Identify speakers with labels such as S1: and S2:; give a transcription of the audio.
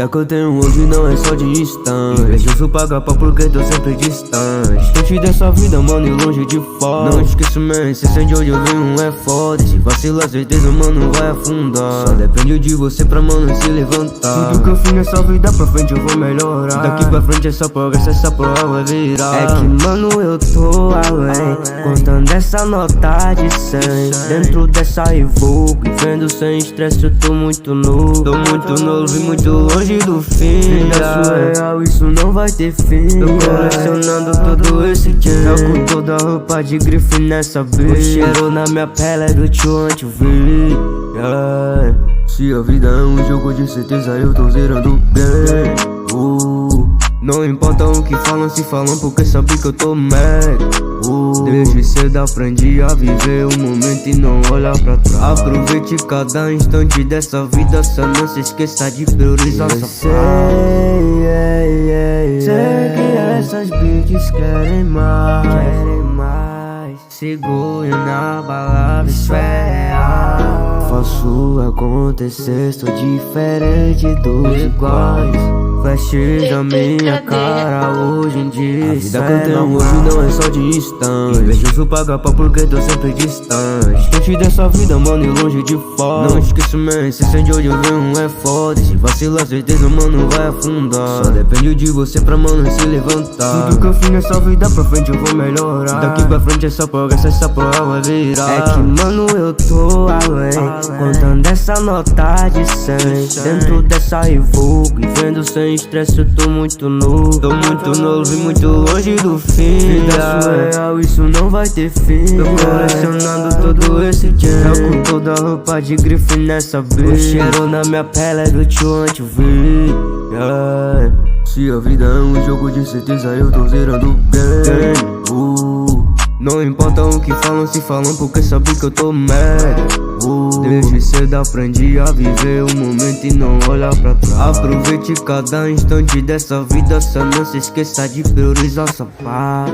S1: vida que eu tenho hoje não é só de instante. Invejoso paga pau porque tô sempre distante. Distante dessa vida, mano, e longe de fora. Não esqueço minha essência, de onde eu venho é foda. Se vacilar, certeza, mano, vai afundar. Só depende de você pra, mano, se levantar. Tudo que eu fiz nessa vida pra frente eu vou melhorar. Daqui pra frente é só progresso, essa prova vai virar.
S2: É que, mano, eu tô além, contando essa nota de 100. Dentro dessa Evoque, vendo sem estresse, eu tô muito novo.
S1: Tô muito novo e muito longe do fim.
S2: Vida surreal, isso não vai ter fim.
S1: Tô colecionando todo esse dinheiro.
S2: Eu com toda a roupa de grife nessa vida.
S1: O cheiro na minha pele é do tio antivírus. Se a vida é um jogo, de certeza eu tô zerando bem. Não importa o que falam, se falam porque sabem que eu tô mad. Desde cedo aprendi a viver o momento e não olhar pra trás. Aproveite cada instante dessa vida, só não se esqueça de priorizar sua paz.
S2: Sei que essas bitches querem mais. Seguro na palavra, isso é real.
S1: Faço acontecer, sou diferente dos iguais.
S2: Flashes da minha cara hoje em dia.
S1: A vida que eu tenho hoje não é só de instante. Invejoso paga pau porque tô sempre distante. Distante dessa vida, mano, e longe de fora. Não esqueço minha essência, de onde eu venho é foda. Se vacilar, certeza, mano, vai afundar. Só depende de você pra, mano, se levantar.
S2: Tudo que eu fiz nessa vida pra frente eu vou melhorar.
S1: Daqui pra frente é só progresso, essa prova vai virar.
S2: É que, mano, eu tô além, contando essa nota de 100. Dentro dessa Evoque, vendo sem estresse, eu tô muito novo.
S1: Tô muito novo e muito longe do fim.
S2: Vida surreal, isso não vai ter fim.
S1: Tô colecionando todo esse dinheiro.
S2: Eu com toda a roupa de grife nessa vida.
S1: O cheiro na minha pele é do tio antivírus. Se a vida é um jogo, de certeza eu tô zerando bem. Não importa o que falam, se falam porque sabem que eu tô mad. Desde cedo aprendi a viver o momento e não olhar pra trás. Aproveite cada instante dessa vida, só não se esqueça de priorizar sua paz.